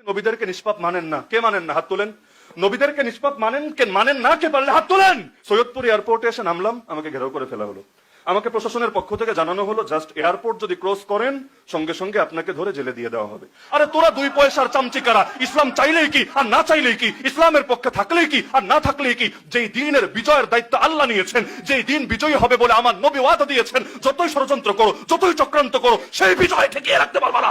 নবীদেরকে নিষ্পাপ মানেন না, কে মানেন না? হাত তোলেন। নবীদেরকে নিষ্পাপ মানেন কে, মানেন না কে? পারলে হাত তোলেন। সৈয়দপুর এয়ারপোর্টে এসে নামলাম, আমাকে ঘেরাও করে ফেলা হলো। আমাকে প্রশাসনের পক্ষ থেকে জানানো হলো জাস্ট এয়ারপোর্ট যদি ক্রস করেন সঙ্গে সঙ্গে আপনাকে ধরে জেলে দিয়ে দেওয়া হবে। আরে তোরা দুই পয়সার চামচিকারা, ইসলাম চাইলেই কি আর না চাইলেই কি, ইসলামের পক্ষে থাকলেই কি আর না থাকলেই কি, যেই দিনের বিজয়ের দায়িত্ব আল্লাহ নিয়েছেন, যেই দিন বিজয়ী হবে বলে আমার নবী ওয়াদা দিয়েছেন, যতই ষড়যন্ত্র করো, যতই চক্রান্ত করো, সেই বিজয় ঠেকিয়ে রাখতে পারবা না।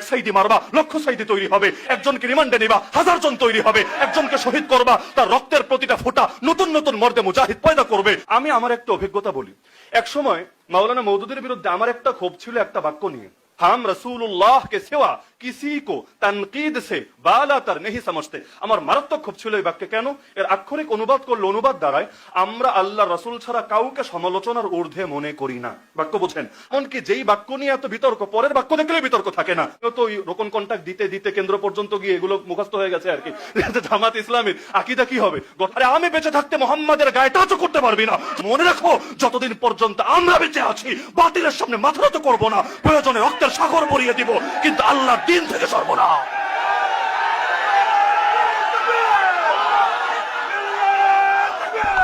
সাইদি মারবা, লক্ষ সাইদি তৈরি হবে। একজনকে রিমান্ডে নিবা, 1000 জন তৈরি হবে। একজনকে শহীদ করবা, তার রক্তের প্রতিটা ফোঁটা নতুন নতুন মর্দে মুজাহিদ পয়দা করবে। আমি আমার একটা অভিজ্ঞতা বলি। এক সময় মাওলানা মওদুদের বিরুদ্ধে আমার একটা ক্ষোভ ছিল একটা বাক্য নিয়ে, हम रसूलुल्लाह के सिवा किसी को तनकीद से बालातर नहीं समझते। আমার মারাত্মক ক্ষোভ ছিল এই বাক্যে। কেন? এর আক্ষরিক অনুবাদ করলে অনুবাদ দ্বারায় আমরা আল্লাহ রাসূল ছাড়া কাউকে সমালোচনার ঊর্ধ্বে মনে করি না। বাক্য বুঝেন? এমনকি যেই বাক্য নিয়ে এত বিতর্ক, পরের বাক্য দেখলে বিতর্ক থাকে না। তো ওই রোকন কন্টাক্ট দিতে দিতে কেন্দ্র পর্যন্ত গিয়ে এগুলো মুখস্থ হয়ে গেছে আর কি। জামাত ইসলামের আকীদা কি হবে? আরে আমি বেঁচে থাকতে মুহাম্মাদের গায়ে টাচও করতে পারবি না। মনে রাখো, যতদিন পর্যন্ত আমরা বেঁচে আছি বাতিলের সামনে মাথা নত করব না। প্রয়োজনে রক্তের সাগর ভরিয়ে দিব, কিন্তু আল্লাহর দিন থেকে সরব না।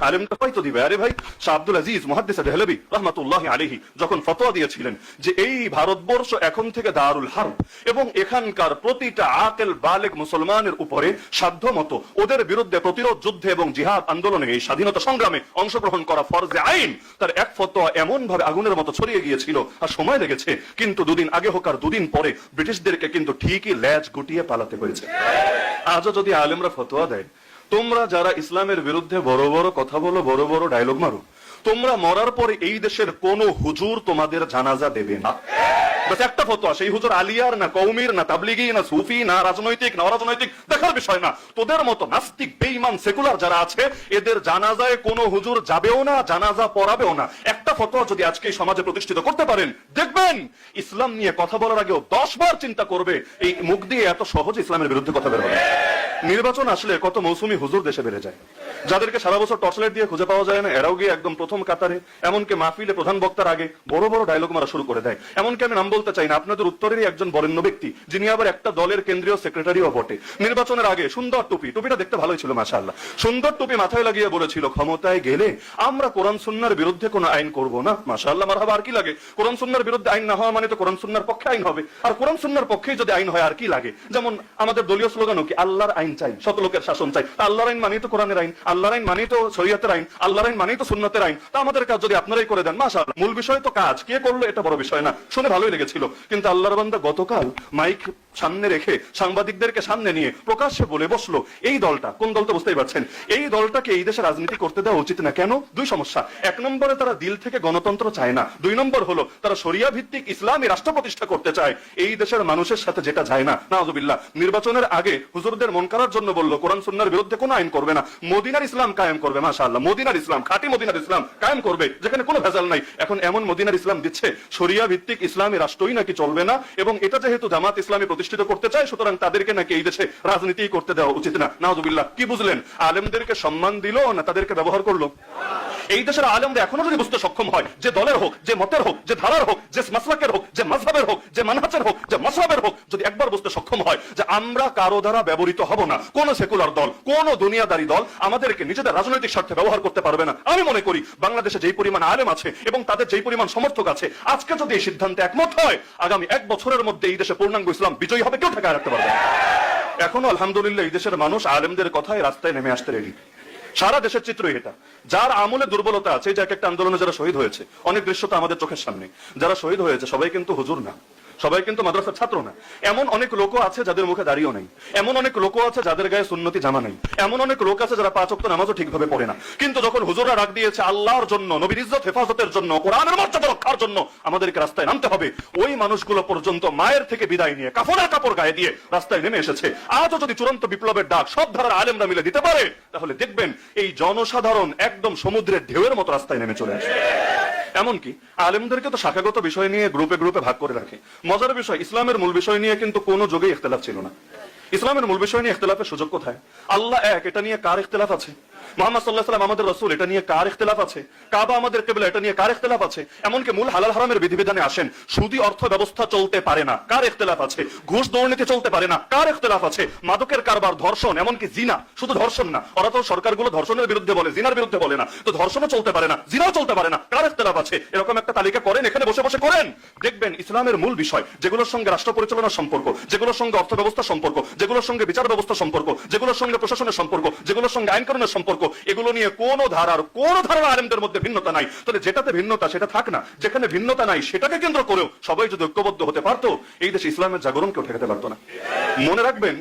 আলেমটা পাইতো দিবে। আরে ভাই, শাহ আব্দুল আজিজ মুহাদ্দিস দেহলভী রাহমাতুল্লাহি আলাইহি যখন ফতোয়া দিয়েছিলেন যে এই ভারতবর্ষ এখন থেকে দারুল হারব এবং এখানকার প্রতিটা আকেল বালেগ মুসলমানের উপরে সাধ্যমতো ওদের বিরুদ্ধে প্রতিরোধ যুদ্ধে এবং জিহাদ আন্দোলনে, এই স্বাধীনতা সংগ্রামে অংশগ্রহণ করা ফরজে আইন, তার এক ফতোয়া এমন ভাবে আগুনের মতো ছড়িয়ে গিয়েছিল আর সময় লেগেছে, কিন্তু দুদিন আগে হোক আর দুদিন পরে ব্রিটিশদেরকে কিন্তু ঠিকই ল্যাজ গুটিয়ে পালাতে হয়েছে। আজও যদি আলেমরা ফতোয়া দেয়, তোমরা যারা ইসলামের বিরুদ্ধে বড় বড় কথা বলো, বড় বড় ডায়লগ মারো, তোমরা মরার পরে এই দেশের কোন হুজুর তোমাদের জানাজা দেবে না। বাস একটা ফতোয়া, সেই হুজুর আলিয়ার না, কওমির না, তাবলিগি না, সুফি না, রাজনৈতিক না, অরাজনৈতিক দেখার বিষয় না। তোদের মতো নাস্তিক, বেঈমান, সেকুলার যারা আছে, এদের জানাজায় কোনো হুজুর যাবেও না, জানাজা পড়াবেও না। একটা ফতোয়া যদি আজকে এই সমাজে প্রতিষ্ঠিত করতে পারেন, দেখবেন ইসলাম নিয়ে কথা বলার আগেও 10 বার চিন্তা করবে এই মুখ দিয়ে এত সহজে ইসলামের বিরুদ্ধে কথা বের হবে। নির্বাচন আসলে কত মৌসুমী হুজুর দেশে বেড়ে যায়, যাদেরকে সারা বছর টর্চলাইট দিয়ে খুঁজে পাওয়া যায় না, এরাও গিয়ে একদম প্রথম কাতারে, এমনকি মাহফিলে প্রধান বক্তার আগে বড় বড় ডায়লগ মারা শুরু করে দেয়। এমনকি আমি নাম বলতে চাই না, আপনাদের উত্তরেরই একজন বরেণ্য ব্যক্তি, যিনি আবার একটা দলের কেন্দ্রীয় সেক্রেটারিও বটে, নির্বাচনের আগে সুন্দর টুপি, টুপিটা দেখতে ভালোই ছিল মাশাআল্লাহ, সুন্দর টুপি মাথায় লাগিয়ে বলেছিল ক্ষমতায় গেলে আমরা কোরআন সুন্নাহর বিরুদ্ধে কোনো আইন করব না। মাশাআল্লাহ, মারহাবা। আর কি লাগে? কোরআন সুন্নাহর বিরুদ্ধে আইন না হওয়া মানে তো কোরআন সুন্নাহর পক্ষে আইন হবে, আর কোরআন সুন্নাহর পক্ষেই যদি আইন হয় আর কি লাগে? যেমন আমাদের দলীয় স্লোগানও কি, আল্লাহর আইন চাই, শত লোকের শাসন চাই। আল্লাহর আইন মানেই তো কোরআনের আইন, আল্লাহর আইন মানেই তো শরীয়তের আইন, আল্লাহর আইন মানেই তো সুন্নতের আইন। তা আমাদের কাজ যদি আপনারাই করে দেন, মাশাআল্লাহ। মূল বিষয় তো কাজ, কে করলো এটা বড় বিষয় না। শুনে ভালোই লেগেছিল, কিন্তু আল্লাহর বান্দা গতকাল মাইক সামনে রেখে সাংবাদিকদেরকে সামনে নিয়ে প্রকাশ্যে বলে বসলো, এই দলটা কোন দল তো বুঝতেই পারছেন, এই দলটাকে এই দেশে রাজনীতি করতে দেওয়া উচিত না। কেন? দুই সমস্যা। এক নম্বরে তারা দিল থেকে গণতন্ত্র চায় না, দুই নম্বর হলো তারা শরিয়া ভিত্তিক ইসলামী রাষ্ট্র প্রতিষ্ঠা করতে চায় এই দেশের মানুষের সাথে, যেটা যায় না। নাউযুবিল্লাহ। নির্বাচনের আগে হুজুরদের মন করার জন্য বললো কোরআন সুন্নাহর বিরুদ্ধে কোনো আইন করবে না, মদিনার ইসলাম কায়েম করবে। মাশাআল্লাহ, মদিনার ইসলাম, খাঁটি মদিনার ইসলাম কায়েম করবে, যেখানে কোনো ভেজাল নাই। এখন এমন মদিনার ইসলাম দিচ্ছে, শরিয়া ভিত্তিক ইসলামী রাষ্ট্রই নাকি চলবে না, এবং এটা যেহেতু জামাত ইসলামী প্রতিষ্ঠিত করতে চায়, সুতরাং তাদেরকে নাকি এই দেশে রাজনীতি করতে দেওয়া উচিত না। নাউযুবিল্লাহ। কি বুঝলেন? আলেমদেরকে সম্মান দিল না তাদেরকে ব্যবহার করলো? এই দেশের আলেমরা এখনো যদি বুঝতে সক্ষম হয়, যে দলের হোক, যে মতের হোক, যে ধারার হোক, যে মাসলাকের হোক, যে মাযহাবের হোক, যে মানহাজের হোক, যে মাযহাবের হোক, যদি একবার বুঝতে সক্ষম হয় যে আমরা কারো দ্বারা ব্যবহৃত হব না, কোন সেকুলার দল, কোন দুনিয়াদারি দল আমাদেরকে নিজেদের রাজনৈতিক স্বার্থে ব্যবহার করতে পারবে না। আমি মনে করি বাংলাদেশে যেই পরিমাণ আলেম আছে এবং তাদের যেই পরিমাণ সমর্থক আছে, আজকে যদি এই সিদ্ধান্তে একমত হয়, আগামী 1 বছরের মধ্যে এই দেশে পূর্ণাঙ্গ ইসলাম বিজয়ী হবে, কেউ ঠেকায় রাখতে পারবে না। এখনো আলহামদুলিল্লাহ এই দেশের মানুষ আলেমদের কথায় রাস্তায় নেমে আসতে রেডি। সারা দেশের চিত্রই এটা। যার আমলে দুর্বলতা আছে, যে একটা আন্দোলনে যারা শহীদ হয়েছে, অনেক দৃশ্য তো আমাদের চোখের সামনে, যারা শহীদ হয়েছে সবাই কিন্তু হুজুর না, সবাই কিন্তু মাদ্রাসার ছাত্র না। এমন অনেক লোক আছে যাদের মুখে দাড়িও নেই, এমন অনেক লোক আছে যাদের গায়ে সুন্নতি জামা নেই, এমন অনেক লোক আছে যারা 5 ওয়াক্ত নামাজও ঠিকভাবে পড়ে না। কিন্তু যখন হুজুররা ডাক দিয়েছে আল্লাহর জন্য, নবীর ইজ্জত হেফাজতের জন্য, কোরআনের মর্যাদা রক্ষার জন্য আমাদেরকে রাস্তায় নামতে হবে, ওই মানুষগুলো পর্যন্ত মায়ের থেকে বিদায় নিয়ে কাফনের কাপড় গায়ে দিয়ে রাস্তায় নেমে এসেছে। আজও যদি চূড়ান্ত বিপ্লবের ডাক সব ধারার আলেমরা মিলে দিতে পারে, তাহলে দেখবেন এই জনসাধারণ একদম সমুদ্রের ঢেউয়ের মতো রাস্তায় নেমে চলে আসে। এমনকি আলেমদেরকে তো শাখাগত বিষয় নিয়ে গ্রুপে গ্রুপে ভাগ করে রাখে। মজার বিষয়, ইসলামের মূল বিষয় নিয়ে কিন্তু কোনো যুগেই ইখতিলাফ ছিল না। ইসলামের মূল বিষয় নিয়ে ইখতিলাফের সুযোগ কোথায়? আল্লাহ এক, এটা নিয়ে কার ইখতিলাফ আছে? মুহাম্মদ সাল্লাল্লাহু আলাইহি ওয়াসাল্লাম আমাদের রাসূল, এটা নিয়ে কার ইখতিলাফ আছে? কাবা আমাদের কিবলা, এটা নিয়ে কার ইখতিলাফ আছে? এমনকি মূল হালাল হারামের বিধিবিধানে আসেন, সুদী অর্থ ব্যবস্থা চলতে পারে না, কার ইখতিলাফ আছে? ঘুষ দুর্নীতি চলতে পারে না, কার ইখতিলাফ আছে? মাদকের কারবার, ধর্ষণ, এমনকি জিনা, শুধু ধর্ষণ না, ওরা তো সরকারগুলো ধর্ষণের বিরুদ্ধে বলে, জিনার বিরুদ্ধে বলে না, তো ধর্ষণও চলতে পারে না, জিনাও চলতে পারে না, কার ইখতিলাফ আছে? এরকম একটা তালিকা করেন, এখানে বসে বসে করেন, দেখবেন ইসলামের মূল বিষয় যেগুলোর সঙ্গে রাষ্ট্র পরিচালনার সম্পর্ক, যেগুলোর সঙ্গে অর্থ ব্যবস্থা সম্পর্ক, যেগুলোর সঙ্গে বিচার ব্যবস্থা সম্পর্ক, যেগুলোর সঙ্গে প্রশাসনের সম্পর্ক, যেগুলোর সঙ্গে আইন কানুনের সম্পর্ক, এগুলো নিয়ে কোন ধারার আলেমদের মধ্যে ভিন্নতা নাই। তাহলে যেটাতে ভিন্নতা সেটা থাক না, যেখানে ভিন্নতা নাই সেটাকে কেন্দ্র করেও সবাই যদি ঐক্যবদ্ধ হতে পারতো, এই দেশে ইসলামের জাগরণ কেউ ঠেকাতে পারতো না। মনে রাখবেন,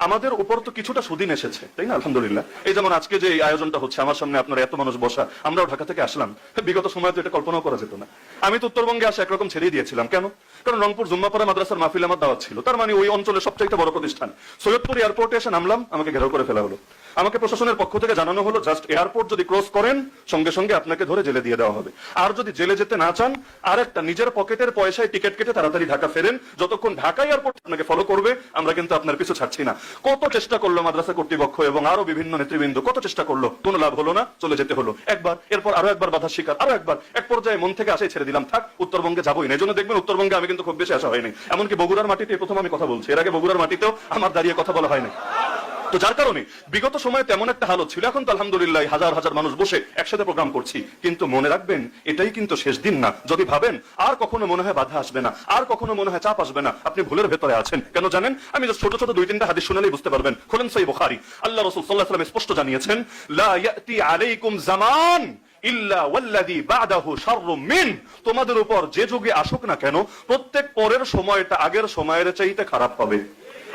আমাদের উপর তো কিছুটা সুদিন এসেছে, তাই না? আলহামদুলিল্লাহ। এই যেমন আজকে যে এই আয়োজনটা হচ্ছে, আমার সামনে আপনারা এত মানুষ বসা, আমরাও ঢাকা থেকে আসলাম, বিগত সময় তো এটা কল্পনাও করা যেত না। আমি তো উত্তরবঙ্গে আসে একরকম ছেড়েই দিয়েছিলাম। কেন? কারণ রংপুর জুম্মাপাড়া মাদ্রাসার মাহফিল আমার দাওয়াত ছিল, তার মানে ওই অঞ্চলের সবচেয়ে বড় প্রতিষ্ঠান। সৈয়দপুর এয়ারপোর্টে এসে নামলাম, আমাকে ঘেরাও করে ফেলা হলো। আমাকে প্রশাসনের পক্ষ থেকে জানানো হলো, জাস্ট এয়ারপোর্ট যদি ক্রস করেন সঙ্গে সঙ্গে আপনাকে ধরে জেলে দিয়ে দেওয়া হবে, আর যদি জেলে যেতে না চান আরেকটা নিজের পকেটের পয়সায় টিকিট কেটে তাড়াতাড়ি ঢাকা ফেরেন, যতক্ষণ ঢাকা এয়ারপোর্ট আপনাকে ফলো করবে আমরা কিন্তু আপনার পিছু ছাড়ছি না। কত চেষ্টা করলো মাদ্রাসা কর্তৃপক্ষ এবং আরো বিভিন্ন নেতৃবৃন্দ, কত চেষ্টা করলো, কোনো লাভ হলো না, চলে যেতে হলো একবার, এরপর আরো একবার বাধার শিকার, আরো একবার, এক পর্যায়ে মন থেকে আসে ছেড়ে দিলাম, থাক উত্তরবঙ্গে যাবোই না। এজন্য দেখবেন উত্তরবঙ্গে আমি কিন্তু খুব বেশি আসা হয়নি, এমনকি বগুড়ার মাটিতে প্রথম আমি কথা বলছি, এর আগে বগুড়ার মাটিতেও আমার দাঁড়িয়ে কথা বলা হয়নি। তো যার কারণে বিগত সময়ে তেমন একটা হালত ছিল, এখন তো আলহামদুলিল্লাহ হাজার হাজার মানুষ বসে একসাথে প্রোগ্রাম করছি। কিন্তু মনে রাখবেন, এটাই কিন্তু শেষ দিন না। যদি ভাবেন আর কখনো মনে হয় বাধা আসবে না, আর কখনো মনে হয় চাপ আসবে না, আপনি ভুলের ভেতরে আছেন। কেন জানেন? আমি ছোট ছোট দুই তিনটা হাদিস শুনলেই বুঝতে পারবেন। খোলেন সহিহ বুখারী, আল্লাহ রাসূল সাল্লাল্লাহু আলাইহি ওয়াসাল্লাম স্পষ্ট জানিয়েছেন, লা ইয়াতি আলাইকুম জামান ইল্লা ওয়াল্লাযী বা'দাহু শাররুম মিন। তোমাদের উপর যে যুগে আসুক না কেন, প্রত্যেক পরের সময়টা আগের সময়ের চাইতে খারাপ হবে।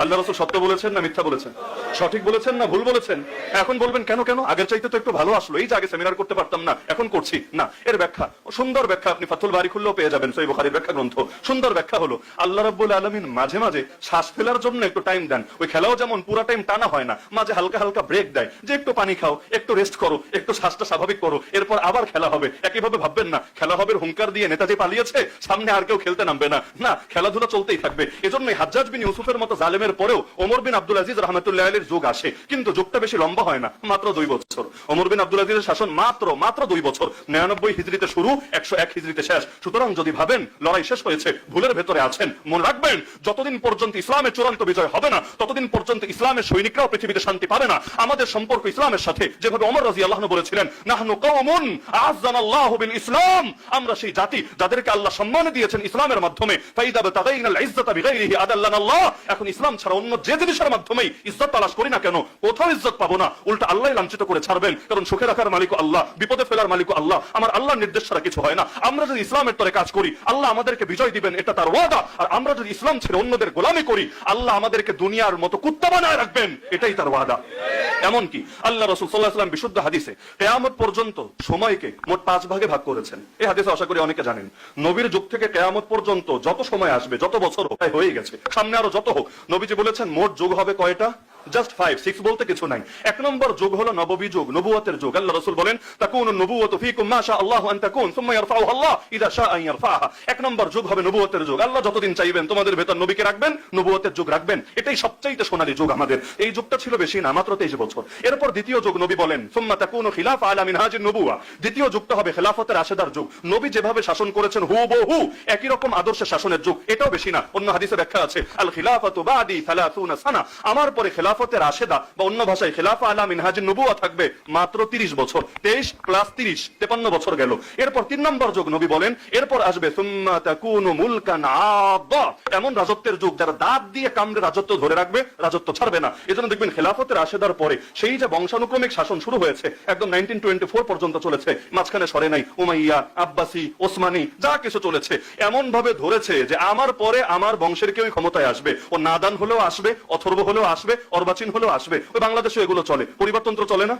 আল্লাহ রাসূল সত্য বলেছেন না মিথ্যা বলেছেন? সঠিক বলেছেন না ভুল বলেছেন? এখন বলবেন কেন কেন আগের চাইতে তো একটু ভালো আসলো, এই যে আগে সেমিনার করতে পারতাম না এখন করছি না। এর ব্যাখ্যা, সুন্দর ব্যাখ্যা আপনি ফাথুল বারী খুললেও পেয়ে যাবেন, সহিহ বুখারীর ব্যাখ্যা গ্রন্থ। সুন্দর ব্যাখ্যা হলো, আল্লাহ রাব্বুল আলামিন মাঝে মাঝে শ্বাস ফেলার জন্য একটু টাইম দেন। ওই খেলাও যেমন পুরো টাইম টানা হয় না, মাঝে হালকা হালকা ব্রেক দেয়, যে একটু পানি খাও, একটু রেস্ট করো, একটু শ্বাসটা স্বাভাবিক করো, এরপর আবার খেলা হবে। একইভাবে ভাববেন না খেলা হবে হুঙ্কার দিয়ে নেতাজি পালিয়েছে সামনে আর কেউ খেলতে নামবে না, না, খেলাধুলা চলতেই থাকবে। এজন্যই হাজ্জাজ বিন ইউসুফের মতো জালেমের পরেও ওমর বিন আব্দুল আজিজ রাহমাতুল্লাহি আলাইহির যুগ আসে, কিন্তু যুগটা বেশি লম্বা হয় না, মাত্র 2 বছর। ওমর বিন আব্দুল আজিজের শাসন মাত্র 2 বছর, 99 হিজরিতে শুরু, 101 হিজরিতে শেষ। সুতরাং যদি ভাবেন লড়াই শেষ হয়েছে, ভুলের ভেতরে আছেন, মনে রাখবেন যতদিন পর্যন্ত ইসলামের চূড়ান্ত বিজয় হবে না, ততদিন পর্যন্ত ইসলামের সৈনিকরাও পৃথিবীতে শান্তি পাবে না। আমাদের সম্পর্ক ইসলামের সাথে, যেভাবে ওমর রাদিয়াল্লাহু আনহু বলেছিলেন, নাহনু কওমুন আ'আজ্জানাল্লাহু বিল ইসলাম, আমরা সেই জাতি যাদেরকে আল্লাহ সম্মান দিয়েছেন ইসলামের মাধ্যমে। ফাইদা বাতাগাইনাল ইজ্জাতা বিগাইরিহি আদাল্লানাল্লাহ, এখন ইসলাম ছাড়া অন্য যে জিনিসের মাধ্যমেই ইজ্জত তালাশ করি না কেন, কোথাও ইজ্জত পাবো না, উল্টা আল্লাহই লাঞ্ছিত করে ছাড়বেন। কারণ সুখে রাখার মালিক আল্লাহ, বিপদে ফেলার মালিক আল্লাহ, আমার আল্লাহর নির্দেশ ছাড়া কিছু হয় না। আমরা যদি ইসলামের তরে কাজ করি, আল্লাহ আমাদেরকে বিজয় দিবেন, এটা তার ওয়াদা। আর আমরা যদি ইসলাম ছেড়ে অন্যদের গোলামি করি, আল্লাহ আমাদেরকে দুনিয়ার মতো কুত্তা বানায় রাখবেন, এটাই তার ওয়াদা। এমনকি আল্লাহ রাসূল সাল্লাল্লাহু আলাইহি ওয়াসাল্লাম বিশুদ্ধ হাদিসে কিয়ামত পর্যন্ত সময়কে মোট 5 ভাগে ভাগ করেছেন। এই হাদিসে আশা করি অনেকে জানেন। নবীর যুগ থেকে কিয়ামত পর্যন্ত যত সময় আসবে, যত বছর হয়ে গেছে, সামনে আরো যত হোক, নবীজি বলেছেন মোট যুগ হবে কয়টা? জাস্ট 5, 6 বলতে কিছু নাই। 1 নম্বর যুগ হলো নববী যুগ, নবুয়তের যুগ। আল্লাহ রাসূল বলেন, তাকুনু নবুওয়াতু ফীকুম মা শা আল্লাহু আন তাকুন সুম্মা ইয়ারফাউহা আল্লাহ ইযা শা আন ইয়ারফাহা। 1 নম্বর যুগ হবে নবুয়তের যুগ। আল্লাহ যতদিন চাইবেন তোমাদের ভেতর নবীকে রাখবেন, নবুয়তের যুগ রাখবেন। এটাই সবচেয়ে সোনালী যুগ আমাদের। এই যুগটা ছিল বেশি না, মাত্র 23 বছর। এরপর দ্বিতীয় যুগ নবী বলেন, সুম্মা তাকুনু খিলাফা আলা মিনহাজিন নবুওয়া। দ্বিতীয় যুগটা হবে খেলাফতের রাশেদার যুগ। নবী যেভাবে শাসন করেছেন হুবহু একই রকম আদর্শে শাসনের যুগ। এটাও বেশি না, অন্য হাদিসে ব্যাখ্যা আছে, আল খিলাফাতু বাদি 30 সানা, আমার পরে খেলাফতের রাশেদা বা অন্য ভাষায় খেলাফা আলা মিনহাজিন নবুওয়া থাকবে মাত্র 30 বছর। 23 প্লাস 30, 53 বছর গেল। এরপর 3 নম্বর যুগ নবী বলেন, এরপর আসবে সুম্মা তাকুনু মুলকান আদা, এমন রাজত্বের যুগ যারা দাঁত দিয়ে কামড়ে রাজত্ব ধরে রাখবে, রাজত্ব ছাড়বে না। এজন্য দেখবেন খেলাফতের রাশেদার পরে সেই যে বংশানুক্রমিক শাসন শুরু হয়েছে, একদম 1924 পর্যন্ত চলেছে, মাঝখানে সরে নাই। উমাইয়া, আব্বাসি, ওসমানী যা কিছু চলেছে, এমন ভাবে ধরেছে যে আমার পরে আমার বংশের কেউই ক্ষমতায় আসবে, ও নাদান হলেও আসবে, অথর্ব হলেও আসবে, অর্বাচীন হলেও আসবে। ওই বাংলাদেশে এগুলো চলে, পরিবারতন্ত্র চলে না,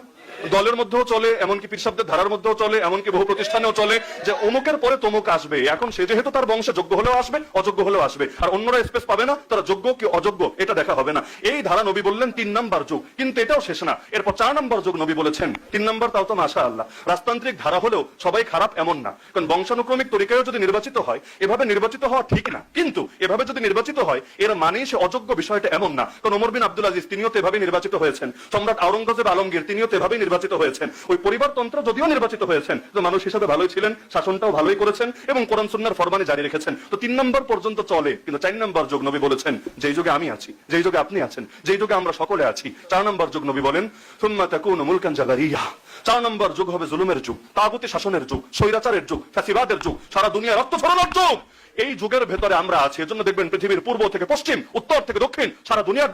দলের মধ্যেও চলে, এমনকি পীরসাবদের ধারার মধ্যেও চলে, এমনকি বহু প্রতিষ্ঠানেও চলে, যে অমুকের পরে তমুক আসবে। এখন সে যেহেতু তার বংশে যোগ্য হলেও আসবে, অযোগ্য হলেও আসবে, আর অন্যরা স্পেস পাবে না, তারা যোগ্য কি অযোগ্য এটা দেখা হবে না। এই ধারা নবী বললেন 3 নম্বর যুগ। কিন্তু এটাও শেষ না, এরপর 4 নম্বর যুগ নবী বলেছেন। 3 নম্বর তাও তো মাশাআল্লাহ, রাজতান্ত্রিক ধারা হলেও সবাই খারাপ এমন না। কারণ বংশানুক্রমিক তরিকায়ও যদি নির্বাচিত হয়, এভাবে নির্বাচিত হওয়া ঠিক না, কিন্তু এভাবে যদি নির্বাচিত হয় এর মানে সে অযোগ্য বিষয়টা এমন না। কারণ ওমর বিন আব্দুল আজিজ তিনিও তো এভাবে নির্বাচিত হয়েছেন, সম্রাট আওরঙ্গজেব আলমগীর তিনিও তো এভাবে নির্বাচিত নির্বাচিত হয়েছেন। ওই পরিবারতন্ত্র যদিও নির্বাচিত হয়েছেন, তো মানুষ হিসাবে ভালোই ছিলেন, শাসনটাও ভালোই করেছেন এবং কোরআন সুন্নাহর ফরমানে জারি রেখেছেন। তো 3 নম্বর পর্যন্ত চলে, কিন্তু 4 নম্বর যুগ নবী বলেছেন, যেই যুগে আমি আছি, যেই যুগে আপনি আছেন, যেই যুগে আমরা সকলে আছি, 4 নম্বর যুগ নবী বলেন সুম্মা তাকুনু মুলকান জাবারিয়া। 4 নম্বর যুগ হবে জুলুমের যুগ, তাগুতি শাসনের যুগ, স্বৈরাচারের যুগ, ফ্যাসিবাদের যুগ, সারা দুনিয়া রক্ত ছড়ানোর যুগ। এই যুগের ভেতরে আমরা আছি। এজন্য দেখবেন পৃথিবীর পূর্ব থেকে পশ্চিম, উত্তর থেকে দক্ষিণ, সারা দুনিয়ার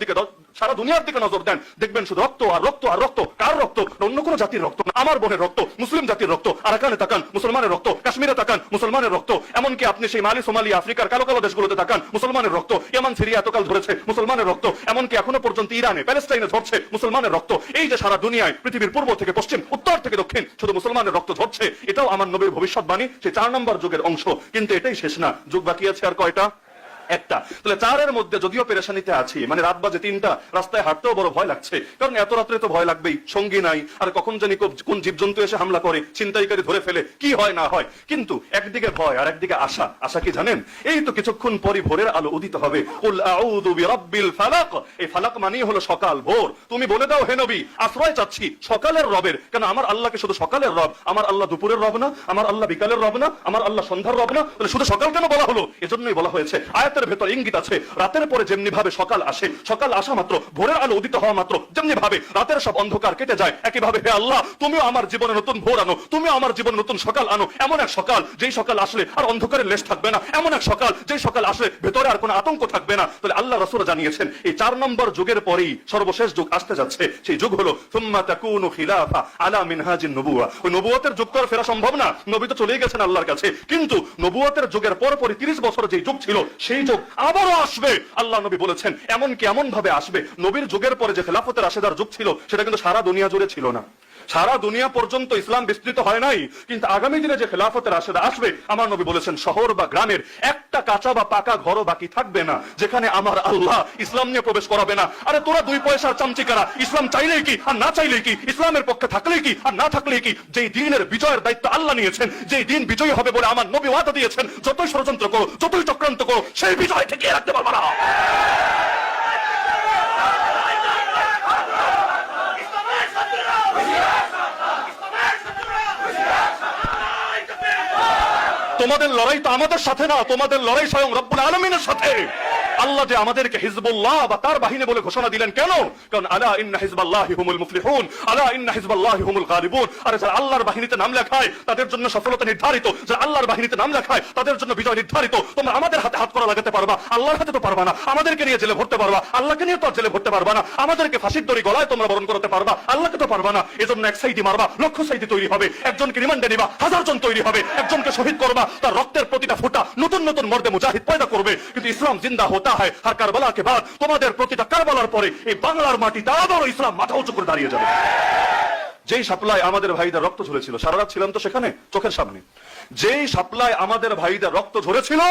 দিকে নজর দেন, দেখবেন শুধু রক্ত আর রক্ত আর রক্ত। কার রক্ত? অন্য কোনো জাতির রক্ত না, আমার বোনের রক্ত, মুসলিম জাতির রক্ত। আরাকানে তাকান, মুসলমানের রক্ত। কাশ্মীরে তাকান, মুসলমানের রক্ত। এমনকি আপনি সেই মালি, সোমালিয়া, আফ্রিকার কালো কালো দেশগুলোতে তাকান, মুসলমানের রক্ত। ইয়ামান, সিরিয়া এতকাল ধরেছে, মুসলমানের রক্ত। এমনকি এখনো পর্যন্ত ইরানে, প্যালেস্টাইনে ঝরছে মুসলমানের রক্ত। এই যে সারা দুনিয়ায় পৃথিবীর পূর্ব থেকে পশ্চিম, উত্তর থেকে দক্ষিণ শুধু মুসলমানের রক্ত ঝরছে, এটাও আমার নবীর ভবিষ্যৎবাণী, সেই 4 নম্বর যুগের অংশ। কিন্তু এটাই শেষ না, যুগ বাকি আছে আর কয়টা? একটা। তাহলে 4-এর মধ্যে যদিও পেরেশানিতে আছি, মানে রাত বাজে 3টা, রাস্তায় হাঁটতেও বড় ভয় লাগছে, কারণ এত রাত্রে তো ভয় লাগবেই, সঙ্গী নাই, আর কখন জানি কোন জীবজন্তু এসে হামলা করে, ছিনতাইকারী ধরে ফেলে, কি হয় না হয়। কিন্তু একদিকে ভয় আর একদিকে আশা। আশা কি জানেন? এই তো কিছুক্ষণ পরই ভোরের আলো উদিত হবে। কুল আউযু বিরাব্বিল ফালাক। এই ফালাক মানেই হলো সকাল, ভোর। তুমি বলে দাও হে নবী, আশ্রয় চাচ্ছি সকালের রবের। কেন আমার আল্লাহকে শুধু সকালের রব? আমার আল্লাহ দুপুরের রব না? আমার আল্লাহ বিকালের রব না? আমার আল্লাহ সন্ধ্যার রব না? তাহলে শুধু সকাল কেন বলা হলো? এজন্যই বলা হয়েছে, আয়াতের ভেতর ইঙ্গিত আছে, রাতের পরে যেমনি ভাবে সকাল আসে, সকাল আসা মাত্র, ভোরের আলো উদিত হওয়া মাত্র যেমনি ভাবে রাতের সব অন্ধকার কেটে যায়, একইভাবে হে আল্লাহ তুমিও আমার জীবনে নতুন ভোর আনো, তুমিও আমার জীবনে নতুন সকাল আনো। এমন এক সকাল যেই সকাল আসলে আর অন্ধকারের লেশ থাকবে না, এমন এক সকাল যেই সকাল আসলে ভেতরে আর কোনো আতঙ্ক থাকবে না। তাহলে আল্লাহ রাসূল জানিয়েছেন এই 4 নম্বর যুগের পরেই সর্বশেষ যুগ আসতে যাচ্ছে। সেই যুগ হলো সুম্মা তাকুনু খিলাফা আলা মিনহাজিন নবুওয়া। ওই নবুয়তের যুগ তো আর ফেরা সম্ভব না, নবী তো চলেই গেছেন আল্লাহর কাছে। কিন্তু নবুয়তের যুগের পরপরই 30 বছর যে যুগ ছিল, সেই যুগ আবারও আসবে। আল্লাহ নবী বলেছেন এমন কি এমন ভাবে আসবে, নবীর যুগের পরে যে খেলাফতের রাশেদার যুগ ছিল, সেটা কিন্তু সারা দুনিয়া জুড়ে ছিল না, সারা দুনিয়া পর্যন্ত ইসলাম বিস্তৃত হয় নাই। কিন্তু আগামী দিনে যে খেলাফতের রাশেদা আসবে, আমার নবী বলেছেন শহর বা গ্রামের একটা কাঁচা বা পাকা ঘরও বাকি থাকবে না যেখানে আমার আল্লাহ ইসলাম নিয়ে প্রবেশ করাবে না। আরে তোরা 2 পয়সার চামচিকারা, ইসলাম চাইলেই কি আর না চাইলেই কি, ইসলামের পক্ষে থাকলেই কি আর না থাকলেই কি, যেই দিনের বিজয়ের দায়িত্ব আল্লাহ নিয়েছেন, যেই দিন বিজয়ী হবে বলে আমার নবী ওয়াদা দিয়েছেন, যতই ষড়যন্ত্র করো, যতই চক্রান্ত করো, সেই বিজয় ঠেকিয়ে রাখতে পারবে না। তোমাদের লড়াই তো আমাদের সাথে না, তোমাদের লড়াই স্বয়ং রব্বুল আলামিনের সাথে। আল্লাহ যে আমাদেরকে হিজবুল্লাহ বা তার বাহিনী বলে ঘোষণা দিলেন কেন? কারণ আলা ইন্না হিজবাল্লাহি হুমুল মুফলিহুন, আলা ইন্না হিজবাল্লাহি হুমুল গালিবুন। আরে যারা আল্লাহর বাহিনীতে নাম লেখায় তাদের জন্য সফলতা নির্ধারিত, যারা আল্লাহর বাহিনীতে নাম লেখায় তাদের জন্য বিজয় নির্ধারিত। তোমরা আমাদের হাতে হাত করা লাগাতে পারবা, আল্লাহর হাতে তো পারবা না। আমাদেরকে নিয়ে জেলে ভরতে পারবা, আল্লাহকে নিয়ে তো আর জেলে ভরতে পারবা না। আমাদেরকে ফাঁসির দড়ি গলায় তোমরা বরণ করতে পারবা, আল্লাহকে তো পারবা না। এজন্য এক সাইডি মারবা, লক্ষ সাইডি তৈরি হবে। একজনকে রিমান্ডে নিবা, 1000 জন তৈরি হবে। একজনকে শহীদ করবা, তার রক্তের প্রতিটা ফোঁটা নতুন নতুন মর্দে মুজাহিদ পয়দা করবে। কিন্তু ইসলাম জিন্দা হতা হয় আর কারবালা কে বাদ। তোমাদের প্রতিটা কারবালার পরে এই বাংলার মাটিতে আবারও ইসলাম মাথা উঁচু করে দাঁড়িয়ে যাবে। যেই সাপ্লাই আমাদের ভাইদের রক্ত ঝরেছিল, সারা রাত ছিলাম তো সেখানে চোখের সামনে, যেই সাপ্লাই আমাদের ভাইদের রক্ত ঝরেছিল,